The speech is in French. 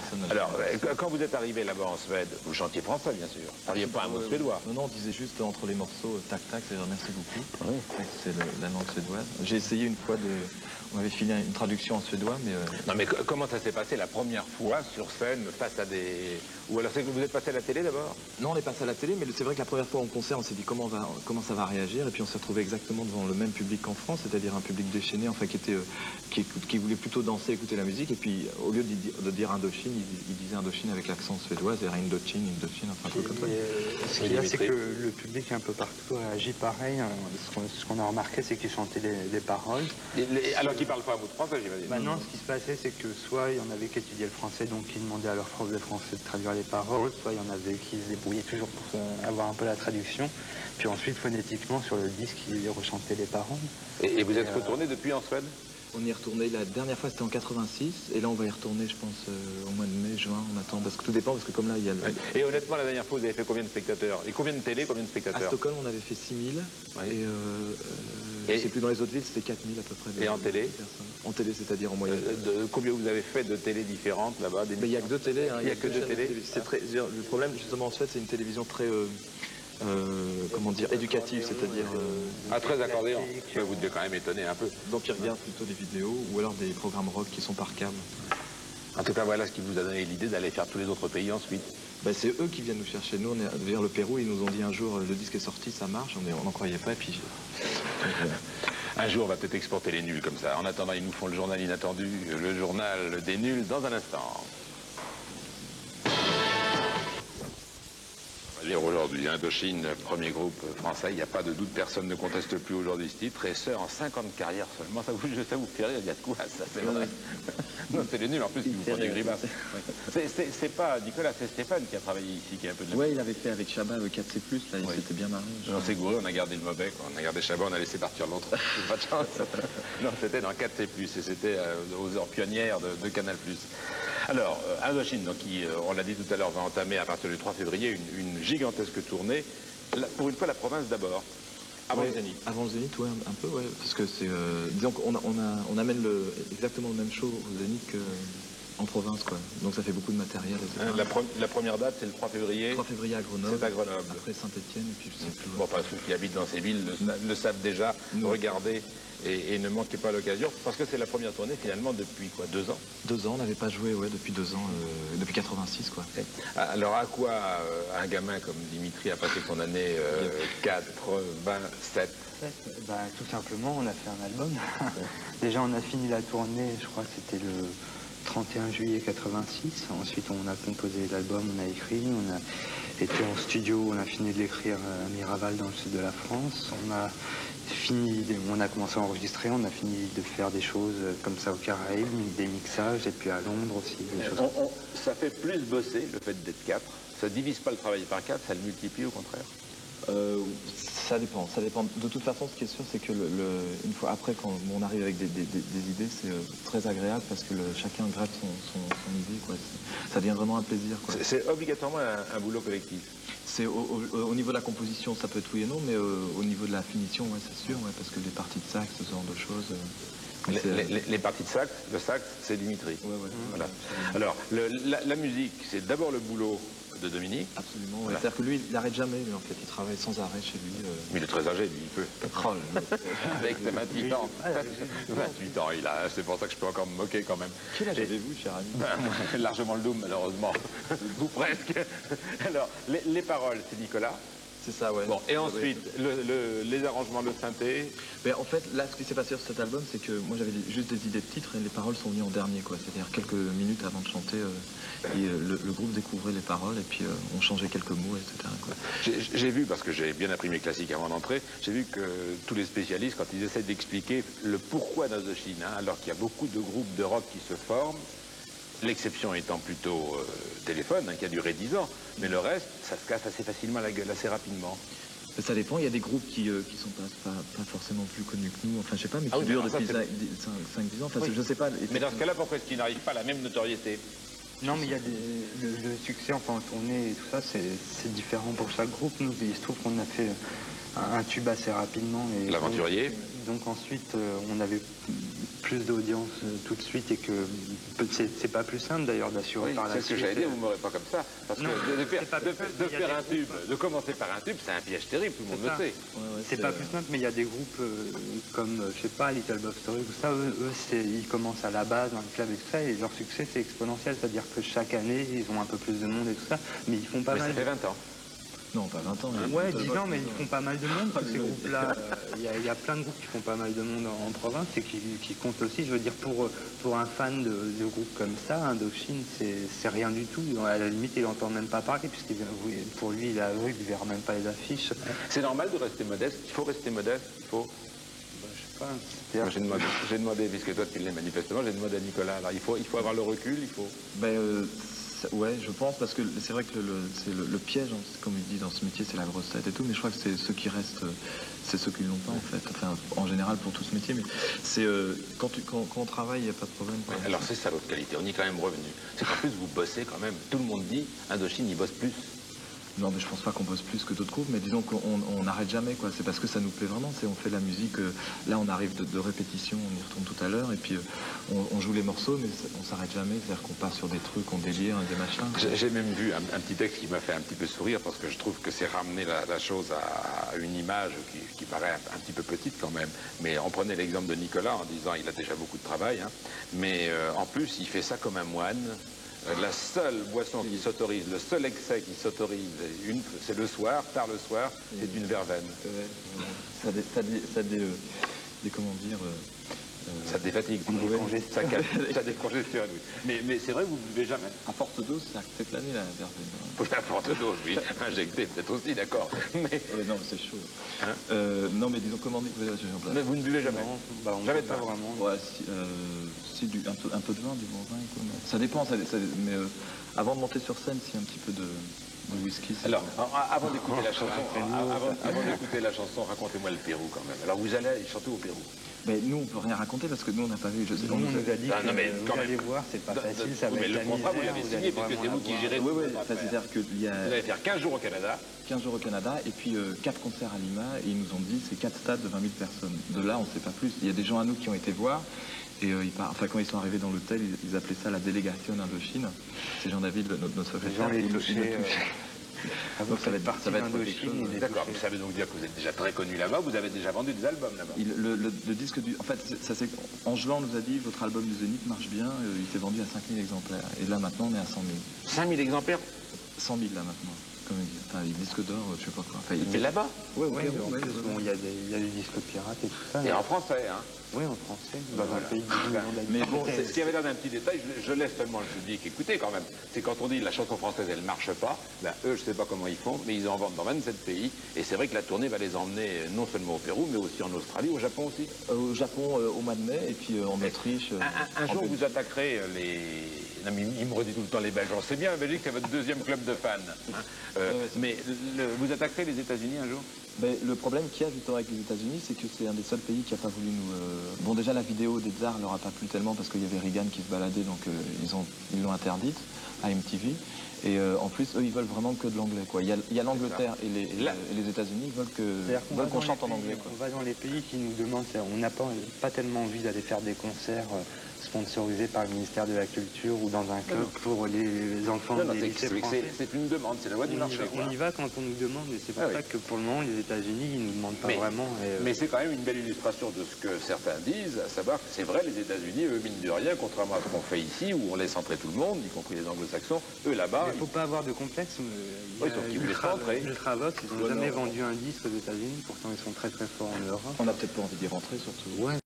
personne. Alors, quand vous êtes arrivé là-bas en Suède, vous chantiez français, bien sûr. Vous n'aviez pas un mot suédois. Non, on disait juste entre les morceaux tac tac, c'est-à-dire merci beaucoup. Oui. C'est la langue suédoise. J'ai essayé une fois de... On m'avait filé une traduction en suédois, mais... Non, mais comment ça s'est passé la première fois sur scène face à des... Ou alors c'est que vous êtes passé à la télé d'abord? Non, on est passé à la télé, mais c'est vrai que la première fois en concert, on s'est dit comment ça va réagir, et puis on s'est retrouvé exactement devant le même public qu'en France, c'est-à-dire un public déchaîné, enfin qui voulait plutôt danser, écouter la musique, et puis au lieu de dire Indochine, il disait Indochine avec l'accent suédois, c'est-à-dire Indochine, enfin un peu comme ça. Ce qu'il y a, c'est que le public un peu partout réagit pareil. Ce qu'on a remarqué, c'est qu'ils chantaient les paroles. Alors qu'ils ne parlent pas un mot de français, j'imagine. Bah non, ce qui se passait, c'est que soit il y en avait qui étudiaient le français, donc qui demandaient à leur prof de français de traduire les paroles, soit il y en avait qui se débrouillaient toujours pour avoir un peu la traduction. Puis ensuite, phonétiquement, sur le disque, ils rechantaient les paroles. Et vous êtes retourné depuis en Suède? On y est retourné, la dernière fois c'était en 86, et là on va y retourner je pense au mois de mai, juin, on attend, parce que tout dépend, parce que comme là il y a le... Et honnêtement, la dernière fois vous avez fait combien de spectateurs? Et combien de télé, combien de spectateurs? À Stockholm on avait fait 6000, oui. Je sais plus, dans les autres villes c'était 4000 à peu près. Et en télé? En télé, c'est-à-dire en moyenne. Combien vous avez fait de télé différentes là-bas? Mais il n'y a que deux télés. Il n'y a que deux télés. Le problème justement en Suède c'est une télévision très... comment dire, éducative, c'est-à-dire... très accordéon. Vous devez quand même étonner un peu. Donc ils regardent plutôt des vidéos ou alors des programmes rock qui sont par câble. En tout cas, voilà ce qui vous a donné l'idée d'aller faire tous les autres pays ensuite. Ben, c'est eux qui viennent nous chercher. Nous, on est vers le Pérou, ils nous ont dit un jour, le disque est sorti, ça marche, on n'en croyait pas, et puis... Un jour, on va peut-être exporter les nuls comme ça. En attendant, ils nous font le journal inattendu, le journal des nuls, dans un instant. Aujourd'hui, Indochine, premier groupe français, il n'y a pas de doute, personne ne conteste plus aujourd'hui ce titre, et ce, en 5 ans de carrière seulement, ça vous fait rire, il y a de quoi, ça, c'est vrai. Non, c'est les nuls, en plus, qui vous font des grimaces. C'est pas, Nicolas, c'est Stéphane qui a travaillé ici, qui a un peu de... Ouais, il avait fait avec Chabat, le 4C+, là, il s'était bien marré. On s'est gouré, on a gardé le mauvais, quoi. On a gardé Chabat, on a laissé partir l'autre. Pas de chance. Non, c'était dans 4C+, et c'était aux heures pionnières de Canal+. Alors, Indochine, donc, qui, on l'a dit tout à l'heure, va entamer à partir du 3 février une gigantesque tournée. Pour une fois, la province d'abord. Avant le Zénith. Avant le Zénith, ouais, un peu, ouais. Parce que c'est... disons qu'on amène exactement le même show au Zénith qu'en province, quoi. Donc ça fait beaucoup de matériel, etc. La première date, c'est le 3 février. 3 février à Grenoble. C'est à Grenoble. Après Saint-Étienne, et puis je sais plus. Bon, pas ceux qui habitent dans ces villes le savent déjà. Regardez. Et ne manquez pas l'occasion, parce que c'est la première tournée finalement depuis quoi, 2 ans? 2 ans, on n'avait pas joué, ouais, depuis 2 ans, depuis 86 quoi. Alors à quoi un gamin comme Dimitri a passé son année 87? Tout simplement, on a fait un album. Déjà on a fini la tournée, je crois que c'était le 31 juillet 86. Ensuite on a composé l'album, on a écrit, on a été en studio, on a fini de l'écrire à Miraval dans le sud de la France. On a commencé à enregistrer, on a fini de faire des choses comme ça aux Caraïbes, des mixages, et puis à Londres aussi. Des choses. Ça fait plus bosser le fait d'être 4. Ça divise pas le travail par 4, ça le multiplie au contraire. Ça dépend. De toute façon, ce qui est sûr, c'est que une fois après, quand on arrive avec des idées, c'est très agréable parce que chacun gratte son idée, quoi. Ça devient vraiment un plaisir, quoi. C'est obligatoirement un boulot collectif. C'est au niveau de la composition, ça peut être oui et non, mais au niveau de la finition, ouais, c'est sûr, ouais, parce que les parties de sax, ce genre de choses... Les parties de sax, le sax, c'est Dimitri. Ouais. Voilà. Alors, la musique, c'est d'abord le boulot de Dominique. Absolument, ouais. Voilà. C'est-à-dire que lui, il n'arrête jamais, lui, en fait. Il travaille sans arrêt chez lui. Mais il est très âgé, lui, il peut. Oh, avec ses 28 ans. 28 ans, il a. C'est pour ça que je peux encore me moquer quand même. Quel âge avez-vous, cher ami? Largement le double, malheureusement. Ou presque. Alors, les paroles, c'est Nicolas. C'est ça, ouais. Bon, et ensuite, les arrangements, le synthé. Mais en fait, là, ce qui s'est passé sur cet album, c'est que moi, j'avais juste des idées de titres et les paroles sont venues en dernier, quoi. C'est-à-dire quelques minutes avant de chanter, le groupe découvrait les paroles et puis on changeait quelques mots, etc., quoi. J'ai vu, parce que j'ai bien appris mes classiques avant d'entrer, j'ai vu que tous les spécialistes, quand ils essaient d'expliquer le pourquoi d'Indochine, alors qu'il y a beaucoup de groupes de rock qui se forment, l'exception étant plutôt Téléphone, qui a duré 10 ans, mais le reste, ça se casse assez facilement la gueule, assez rapidement. Ça dépend, il y a des groupes qui sont pas forcément plus connus que nous, enfin je sais pas, mais qui durent depuis 5-10 ans, enfin oui. Je sais pas. Mais dans ce cas-là, pourquoi est-ce qu'ils n'arrivent pas à la même notoriété? Non, mais il y a le succès, enfin en tournée et tout ça, c'est différent pour chaque groupe. Nous, il se trouve qu'on a fait un tube assez rapidement. L'Aventurier. Donc ensuite, on avait plus d'audience tout de suite et que c'est pas plus simple d'ailleurs d'assurer Oui, par la c'est ce suite. que j'allais dire, vous ne m'aurez pas comme ça. Parce Non, que c'est pas plus simple, il y a faire des un tube, groupes, de commencer par un tube, c'est un piège terrible, tout le monde C'est le ça. sait. C'est pas plus simple, mais il y a des groupes comme, je sais pas, Little Bob Story, tout ça, eux ils commencent à la base dans le club et tout ça, et leur succès c'est exponentiel, c'est-à-dire que chaque année ils ont un peu plus de monde et tout ça, mais ils font pas Mais mal. ça fait 20 ans. Non, pas 20 ans. Ouais, 10 ans, mais ils font pas mal de monde, ces groupes-là. Il y a plein de groupes qui font pas mal de monde en province et qui comptent aussi. Je veux dire, pour un fan de groupes comme ça, Indochine, c'est rien du tout. À la limite, il n'entend même pas parler, puisque pour lui, il est aveugle, il ne verra même pas les affiches. C'est normal de rester modeste. Il faut rester modeste. Il faut. Je sais pas. Moi, j'ai demandé, puisque toi tu l'es manifestement, j'ai demandé à Nicolas. Alors, il faut avoir le recul, il faut. Ouais, je pense, parce que c'est vrai que le piège, comme il dit dans ce métier, c'est la grosse tête et tout, mais je crois que c'est ceux qui restent, c'est ceux qui ne l'ont pas en fait, enfin en général pour tout ce métier, mais c'est quand on travaille, il n'y a pas de problème. Alors c'est ça l'autre qualité, on y est quand même revenu. C'est qu'en plus vous bossez quand même, tout le monde dit, Indochine il bosse plus. Non, mais je pense pas qu'on bosse plus que d'autres groupes, mais disons qu'on n'arrête jamais, quoi. C'est parce que ça nous plaît vraiment. On fait de la musique, là on arrive de répétition, on y retourne tout à l'heure, et puis on joue les morceaux, mais on s'arrête jamais. C'est-à-dire qu'on part sur des trucs, on délire, des machins. J'ai même vu un petit texte qui m'a fait un petit peu sourire, parce que je trouve que c'est ramener la chose à une image qui paraît un petit peu petite quand même. Mais on prenait l'exemple de Nicolas en disant il a déjà beaucoup de travail, hein, mais en plus il fait ça comme un moine. La seule boisson qui s'autorise, le seul excès qui s'autorise, c'est le soir, tard le soir, c'est une verveine. Comment dire ça défatigue, ça décongestionne, oui. Mais c'est vrai, vous ne buvez jamais. à forte dose, c'est toute l'année la verveine. Pour la forte dose, oui. Injecté, peut-être aussi, d'accord. Mais... non, mais c'est chaud. Hein non, mais disons, comment dire, mais vous ne buvez jamais. On Jamais pas de vin. vraiment. Ouais, si un peu de vin, du bon vin et tout. Mais ça dépend, mais avant de monter sur scène, si un petit peu de whisky. Alors, avant d'écouter la chanson, avant d'écouter la chanson, racontez-moi le Pérou quand même. Alors vous allez chanter au Pérou. Mais nous, on peut rien raconter parce que nous, on n'a pas vu. On nous a dit Ah, non, mais que quand vous même. allez voir, c'est pas facile, ça va Mais être le la contrat, vous misère, l'avez vous signé, allez parce que c'est vraiment vous qui la gérez. Oui, c'est-à-dire qu'il y a Vous allez faire 15 jours au Canada. 15 jours au Canada et puis 4 concerts à Lima et ils nous ont dit c'est 4 stades de 20 000 personnes. De là, on ne sait pas plus. Il y a des gens à nous qui ont été voir et quand ils sont arrivés dans l'hôtel, ils appelaient ça la délégation Indochine. C'est Jean-David, notre secrétaire. Les gens les touchaient. Donc ça va être partie d'Indochine. D'accord, mais ça veut donc dire que vous êtes déjà très connu là-bas, vous avez déjà vendu des albums là-bas. Le disque en fait, Angelan nous a dit votre album du Zénith marche bien, il s'est vendu à 5 000 exemplaires. Et là maintenant on est à 100 000. 5 000 exemplaires 100 000 là maintenant. Comme il dit. Enfin, disque d'or, je sais pas quoi. Enfin, Mais là-bas Ouais, Il y a du disque pirate et tout ça. Et en français, hein. Oui, en français, dans un pays de 10 millions d'habitants. Mais bon, Ce qui avait l'air d'un petit détail, je laisse seulement le public écouter quand même. C'est quand on dit la chanson française elle marche pas, ben eux je sais pas comment ils font, mais ils en vendent dans 27 pays. Et c'est vrai que la tournée va les emmener non seulement au Pérou, mais aussi en Australie, au Japon aussi. Au Japon au mois de mai et puis en Autriche. Un jour vous attaquerez les... Non mais il me redit tout le temps les Belges. On sait bien, la Belgique c'est votre deuxième club de fans. Hein. Mais vous attaquerez les États-Unis un jour? Ben, le problème qu'il y a justement avec les États-Unis, c'est que c'est un des seuls pays qui n'a pas voulu nous. Bon, déjà la vidéo des Tsars leur a pas plu tellement parce qu'il y avait Reagan qui se baladait, donc ils l'ont interdite à MTV. Et en plus, eux, ils veulent vraiment que de l'anglais, quoi. Il y a l'Angleterre et les États-Unis veulent qu'on chante en anglais, quoi. On va dans les pays qui nous demandent, on n'a pas tellement envie d'aller faire des concerts sponsorisés par le ministère de la Culture ou dans un club pour les enfants des lycées français. C'est une demande, c'est la loi du marché. On y va quand on nous demande, mais c'est pour ça que pour le moment, les États-Unis, ils nous demandent pas vraiment. Mais c'est quand même une belle illustration de ce que certains disent, à savoir que c'est vrai, les États-Unis, eux, mine de rien, contrairement à ce qu'on fait ici, où on laisse entrer tout le monde, y compris les anglo-saxons, eux là-bas... Il ne faut pas avoir de complexe. Oui, sauf qu'ils voulaient pas entrer. Ultravox, ils n'ont jamais vendu un disque aux États-Unis, pourtant ils sont très très forts en Europe. On n'a peut-être pas envie d'y rentrer, surtout. Ouais.